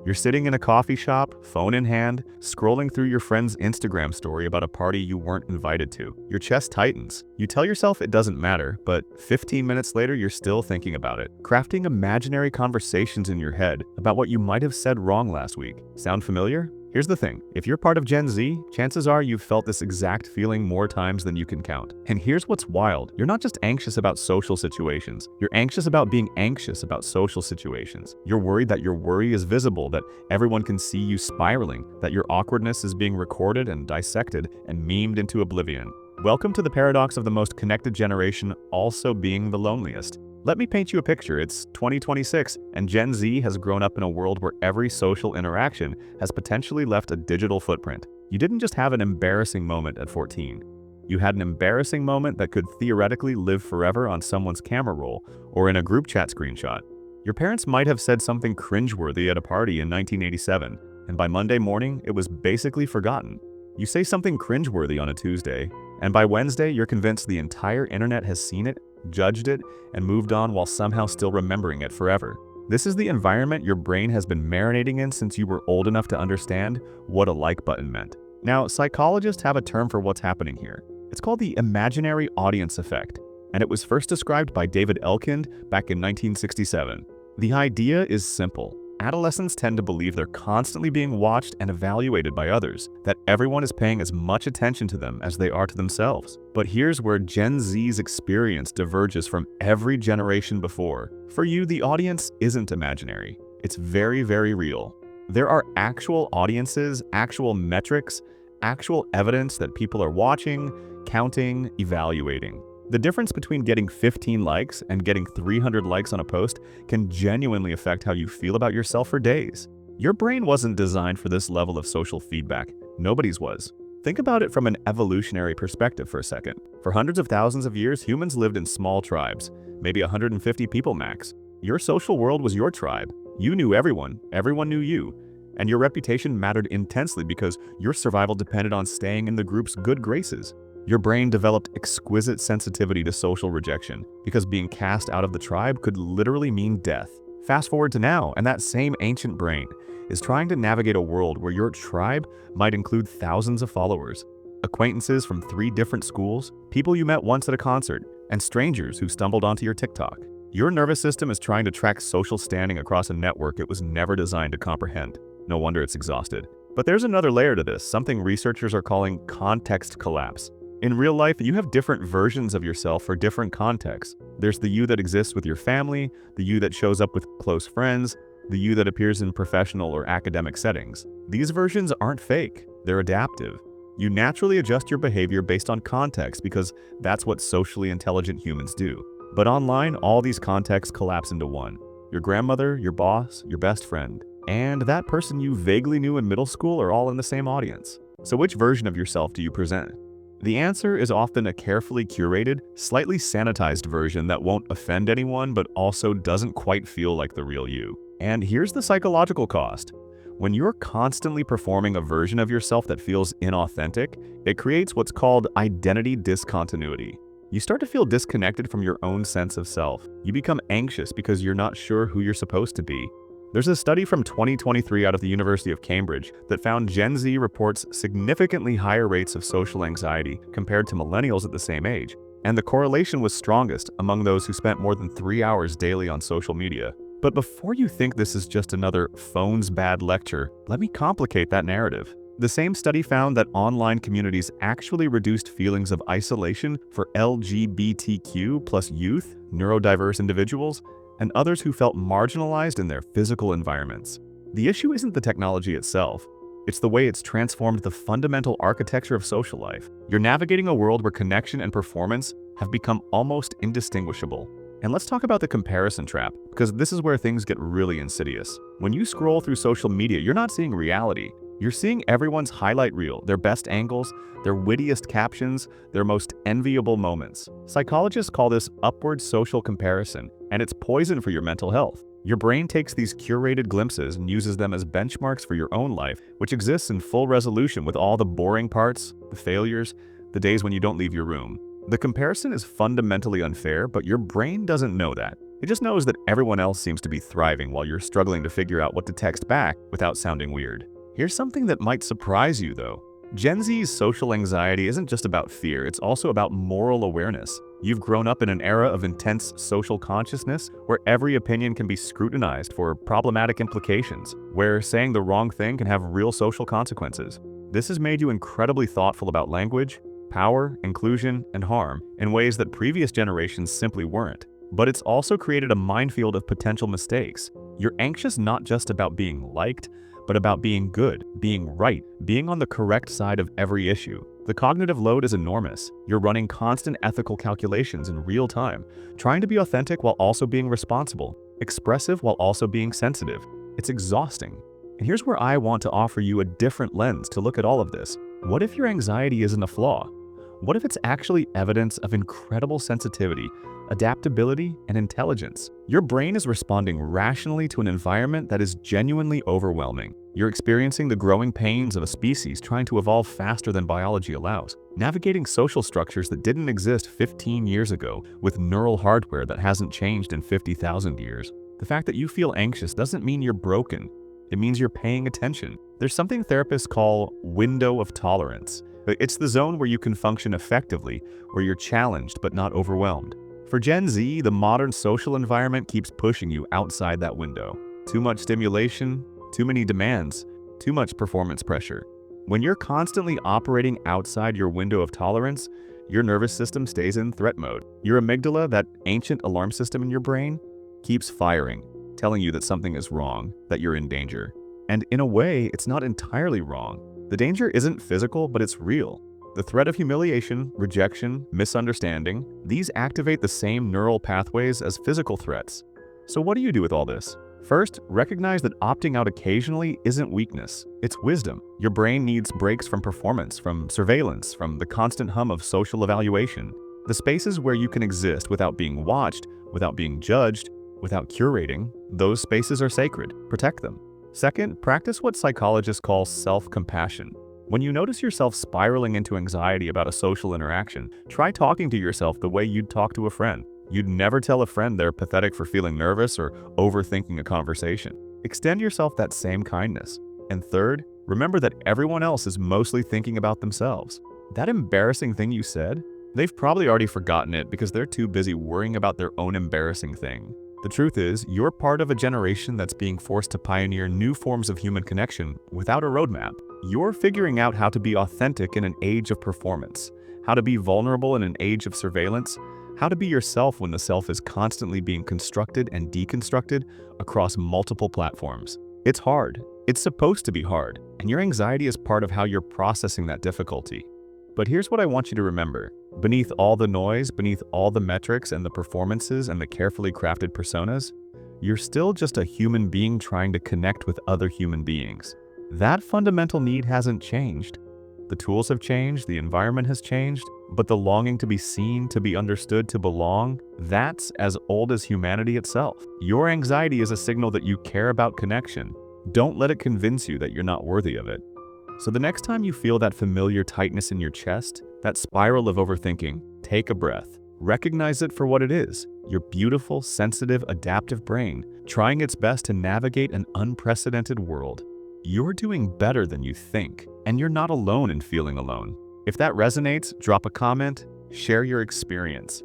You're sitting in a coffee shop, phone in hand, scrolling through your friend's Instagram story about a party you weren't invited to. Your chest tightens. You tell yourself it doesn't matter, but 15 minutes later you're still thinking about it, crafting imaginary conversations in your head about what you might have said wrong last week. Sound familiar? Here's the thing, if you're part of Gen Z, chances are you've felt this exact feeling more times than you can count. And here's what's wild, you're not just anxious about social situations, you're anxious about being anxious about social situations. You're worried that your worry is visible, that everyone can see you spiraling, that your awkwardness is being recorded and dissected and memed into oblivion. Welcome to the paradox of the most connected generation also being the loneliest. Let me paint you a picture. It's 2026, and Gen Z has grown up in a world where every social interaction has potentially left a digital footprint. You didn't just have an embarrassing moment at 14. You had an embarrassing moment that could theoretically live forever on someone's camera roll or in a group chat screenshot. Your parents might have said something cringeworthy at a party in 1987, and by Monday morning, it was basically forgotten. You say something cringeworthy on a Tuesday, and by Wednesday, you're convinced the entire internet has seen it, judged it, and moved on while somehow still remembering it forever. This is the environment your brain has been marinating in since you were old enough to understand what a like button meant. Now, psychologists have a term for what's happening here. It's called the imaginary audience effect, and it was first described by David Elkind back in 1967. The idea is simple. Adolescents tend to believe they're constantly being watched and evaluated by others, that everyone is paying as much attention to them as they are to themselves. But here's where Gen Z's experience diverges from every generation before. For you, the audience isn't imaginary. It's very, very real. There are actual audiences, actual metrics, actual evidence that people are watching, counting, evaluating. The difference between getting 15 likes and getting 300 likes on a post can genuinely affect how you feel about yourself for days. Your brain wasn't designed for this level of social feedback. Nobody's was. Think about it from an evolutionary perspective for a second. For hundreds of thousands of years, humans lived in small tribes, maybe 150 people max. Your social world was your tribe. You knew everyone knew you. And your reputation mattered intensely because your survival depended on staying in the group's good graces. Your brain developed exquisite sensitivity to social rejection because being cast out of the tribe could literally mean death. Fast forward to now, and that same ancient brain is trying to navigate a world where your tribe might include thousands of followers, acquaintances from 3 different schools, people you met once at a concert, and strangers who stumbled onto your TikTok. Your nervous system is trying to track social standing across a network it was never designed to comprehend. No wonder it's exhausted. But there's another layer to this, something researchers are calling context collapse. In real life, you have different versions of yourself for different contexts. There's the you that exists with your family, the you that shows up with close friends, the you that appears in professional or academic settings. These versions aren't fake, they're adaptive. You naturally adjust your behavior based on context because that's what socially intelligent humans do. But online, all these contexts collapse into one. Your grandmother, your boss, your best friend, and that person you vaguely knew in middle school are all in the same audience. So which version of yourself do you present? The answer is often a carefully curated, slightly sanitized version that won't offend anyone but also doesn't quite feel like the real you. And here's the psychological cost. When you're constantly performing a version of yourself that feels inauthentic, it creates what's called identity discontinuity. You start to feel disconnected from your own sense of self. You become anxious because you're not sure who you're supposed to be. There's a study from 2023 out of the University of Cambridge that found Gen Z reports significantly higher rates of social anxiety compared to millennials at the same age, and the correlation was strongest among those who spent more than 3 hours daily on social media. But before you think this is just another phone's bad lecture, let me complicate that narrative. The same study found that online communities actually reduced feelings of isolation for LGBTQ plus youth, neurodiverse individuals, and others who felt marginalized in their physical environments. The issue isn't the technology itself, it's the way it's transformed the fundamental architecture of social life. You're navigating a world where connection and performance have become almost indistinguishable. And let's talk about the comparison trap, because this is where things get really insidious. When you scroll through social media, you're not seeing reality. You're seeing everyone's highlight reel, their best angles, their wittiest captions, their most enviable moments. Psychologists call this upward social comparison, and it's poison for your mental health. Your brain takes these curated glimpses and uses them as benchmarks for your own life, which exists in full resolution with all the boring parts, the failures, the days when you don't leave your room. The comparison is fundamentally unfair, but your brain doesn't know that. It just knows that everyone else seems to be thriving while you're struggling to figure out what to text back without sounding weird. Here's something that might surprise you though. Gen Z's social anxiety isn't just about fear, it's also about moral awareness. You've grown up in an era of intense social consciousness where every opinion can be scrutinized for problematic implications, where saying the wrong thing can have real social consequences. This has made you incredibly thoughtful about language, power, inclusion, and harm in ways that previous generations simply weren't. But it's also created a minefield of potential mistakes. You're anxious not just about being liked, but about being good, being right, being on the correct side of every issue. The cognitive load is enormous. You're running constant ethical calculations in real time, trying to be authentic while also being responsible, expressive while also being sensitive. It's exhausting. And here's where I want to offer you a different lens to look at all of this. What if your anxiety isn't a flaw? What if it's actually evidence of incredible sensitivity, adaptability, and intelligence? Your brain is responding rationally to an environment that is genuinely overwhelming. You're experiencing the growing pains of a species trying to evolve faster than biology allows, navigating social structures that didn't exist 15 years ago with neural hardware that hasn't changed in 50,000 years. The fact that you feel anxious doesn't mean you're broken. It means you're paying attention. There's something therapists call window of tolerance. It's the zone where you can function effectively, where you're challenged but not overwhelmed. For Gen Z, the modern social environment keeps pushing you outside that window. Too much stimulation, too many demands, too much performance pressure. When you're constantly operating outside your window of tolerance, your nervous system stays in threat mode. Your amygdala, that ancient alarm system in your brain, keeps firing, telling you that something is wrong, that you're in danger. And in a way, it's not entirely wrong. The danger isn't physical, but it's real. The threat of humiliation, rejection, misunderstanding, these activate the same neural pathways as physical threats. So what do you do with all this? First, recognize that opting out occasionally isn't weakness, it's wisdom. Your brain needs breaks from performance, from surveillance, from the constant hum of social evaluation. The spaces where you can exist without being watched, without being judged, without curating, those spaces are sacred. Protect them. Second, practice what psychologists call self-compassion. When you notice yourself spiraling into anxiety about a social interaction, try talking to yourself the way you'd talk to a friend. You'd never tell a friend they're pathetic for feeling nervous or overthinking a conversation. Extend yourself that same kindness. And third, remember that everyone else is mostly thinking about themselves. That embarrassing thing you said, they've probably already forgotten it because they're too busy worrying about their own embarrassing thing. The truth is, you're part of a generation that's being forced to pioneer new forms of human connection without a roadmap. You're figuring out how to be authentic in an age of performance, how to be vulnerable in an age of surveillance, how to be yourself when the self is constantly being constructed and deconstructed across multiple platforms. It's hard. It's supposed to be hard, and your anxiety is part of how you're processing that difficulty. But here's what I want you to remember. Beneath all the noise, beneath all the metrics and the performances and the carefully crafted personas, you're still just a human being trying to connect with other human beings. That fundamental need hasn't changed. The tools have changed, the environment has changed, but the longing to be seen, to be understood, to belong, that's as old as humanity itself. Your anxiety is a signal that you care about connection. Don't let it convince you that you're not worthy of it. So the next time you feel that familiar tightness in your chest, that spiral of overthinking, take a breath. Recognize it for what it is, your beautiful, sensitive, adaptive brain, trying its best to navigate an unprecedented world. You're doing better than you think, and you're not alone in feeling alone. If that resonates, drop a comment, share your experience.